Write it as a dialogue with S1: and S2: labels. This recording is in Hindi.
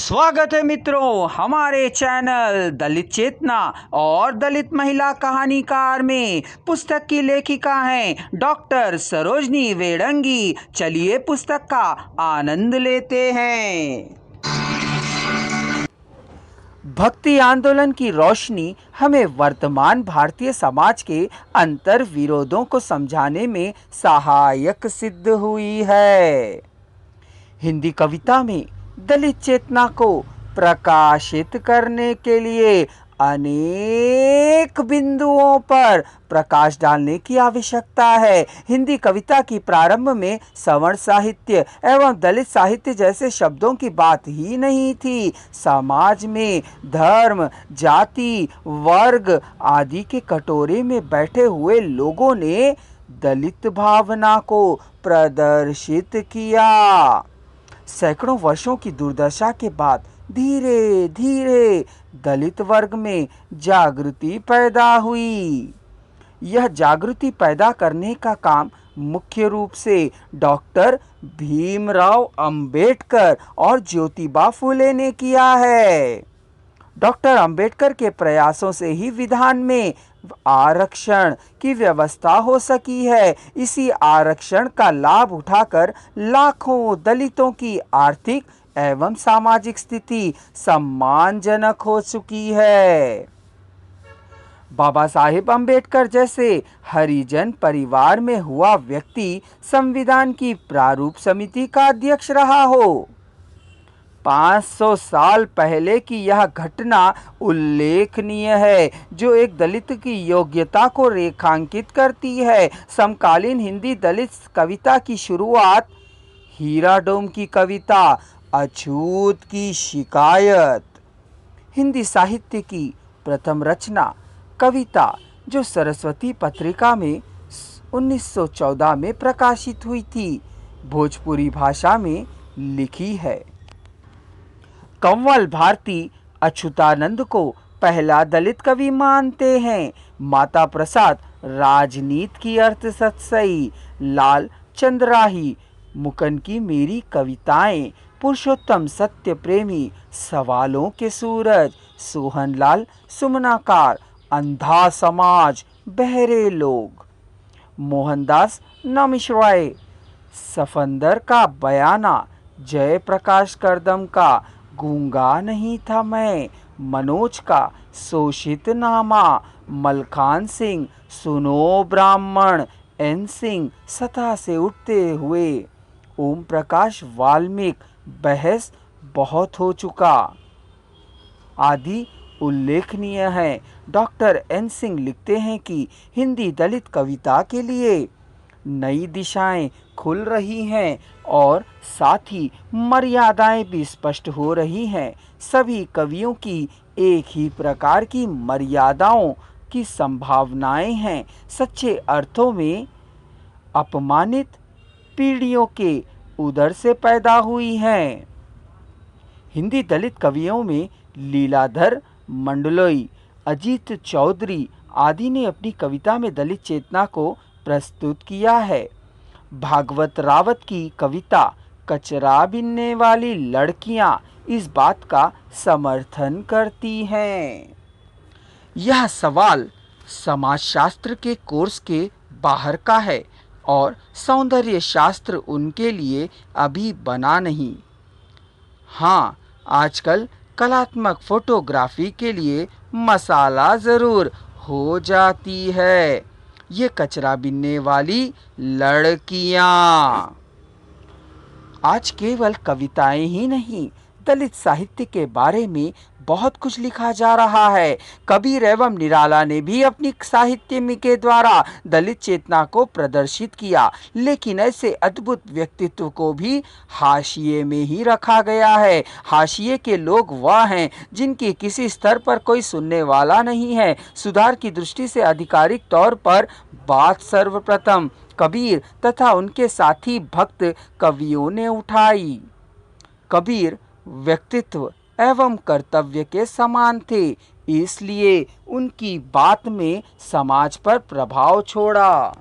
S1: स्वागत है मित्रों हमारे चैनल दलित चेतना और दलित महिला कहानीकार में। पुस्तक की लेखिका हैं डॉक्टर सरोजनी वेडंगी। चलिए पुस्तक का आनंद लेते हैं। भक्ति आंदोलन की रोशनी हमें वर्तमान भारतीय समाज के अंतर विरोधों को समझाने में सहायक सिद्ध हुई है। हिंदी कविता में दलित चेतना को प्रकाशित करने के लिए अनेक बिंदुओं पर प्रकाश डालने की आवश्यकता है। हिंदी कविता की प्रारंभ में सवर्ण साहित्य एवं दलित साहित्य जैसे शब्दों की बात ही नहीं थी। समाज में धर्म, जाति, वर्ग आदि के कटोरे में बैठे हुए लोगों ने दलित भावना को प्रदर्शित किया। सैकड़ों वर्षों की दुर्दशा के बाद धीरे धीरे दलित वर्ग में जागृति पैदा हुई। यह जागृति पैदा करने का काम मुख्य रूप से डॉक्टर भीमराव अंबेडकर और ज्योतिबा फुले ने किया है। डॉक्टर अंबेडकर के प्रयासों से ही विधान में आरक्षण की व्यवस्था हो सकी है। इसी आरक्षण का लाभ उठाकर लाखों दलितों की आर्थिक एवं सामाजिक स्थिति सम्मानजनक हो चुकी है। बाबा साहेब अंबेडकर जैसे हरिजन परिवार में हुआ व्यक्ति संविधान की प्रारूप समिति का अध्यक्ष रहा हो। 500 साल पहले की यह घटना उल्लेखनीय है, जो एक दलित की योग्यता को रेखांकित करती है। समकालीन हिंदी दलित कविता की शुरुआत हीरा डोम की कविता अछूत की शिकायत, हिंदी साहित्य की प्रथम रचना कविता जो सरस्वती पत्रिका में 1914 में प्रकाशित हुई थी, भोजपुरी भाषा में लिखी है। कंवल भारती अच्युतानंद को पहला दलित कवि मानते हैं। माता प्रसाद राजनीति की अर्थ सतसई, लाल चंद्राही मुकन की मेरी कविताएं, पुरुषोत्तम सत्य प्रेमी सवालों के सूरज, सोहनलाल सुमनाकार अंधा समाज बहरे लोग, मोहनदास नमिश्राय सफंदर का बयाना, जयप्रकाश करदम का गूंगा नहीं था मैं, मनोज का शोषित नामा, मलखान सिंह सुनो ब्राह्मण, एन सिंह सतह से उठते हुए, ओम प्रकाश वाल्मीकि बहस बहुत हो चुका आदि उल्लेखनीय है। डॉक्टर एन सिंह लिखते हैं कि हिंदी दलित कविता के लिए नई दिशाएं खुल रही हैं और साथ ही मर्यादाएं भी स्पष्ट हो रही हैं। सभी कवियों की एक ही प्रकार की मर्यादाओं की संभावनाएं हैं। सच्चे अर्थों में अपमानित पीढ़ियों के उदर से पैदा हुई हैं। हिंदी दलित कवियों में लीलाधर मंडलोई, अजीत चौधरी आदि ने अपनी कविता में दलित चेतना को प्रस्तुत किया है। भागवत रावत की कविता कचरा बीनने वाली लड़कियां इस बात का समर्थन करती हैं। यह सवाल समाजशास्त्र के कोर्स के बाहर का है और सौंदर्य शास्त्र उनके लिए अभी बना नहीं। हाँ, आजकल कलात्मक फोटोग्राफी के लिए मसाला ज़रूर हो जाती है। ये कचरा बीनने वाली लड़कियां आज केवल कविताएं ही नहीं, दलित साहित्य के बारे में बहुत कुछ लिखा जा रहा है। कबीर एवं निराला ने भी अपनी साहित्य के द्वारा दलित चेतना को प्रदर्शित किया, लेकिन ऐसे अद्भुत व्यक्तित्व को भी हाशिए में ही रखा गया है। हाशिए के लोग वह हैं जिनकी किसी स्तर पर कोई सुनने वाला नहीं है। सुधार की दृष्टि से आधिकारिक तौर पर बात सर्वप्रथम कबीर तथा उनके साथी भक्त कवियों ने उठाई। कबीर व्यक्तित्व एवं कर्तव्य के समान थे, इसलिए उनकी बात में समाज पर प्रभाव छोड़ा।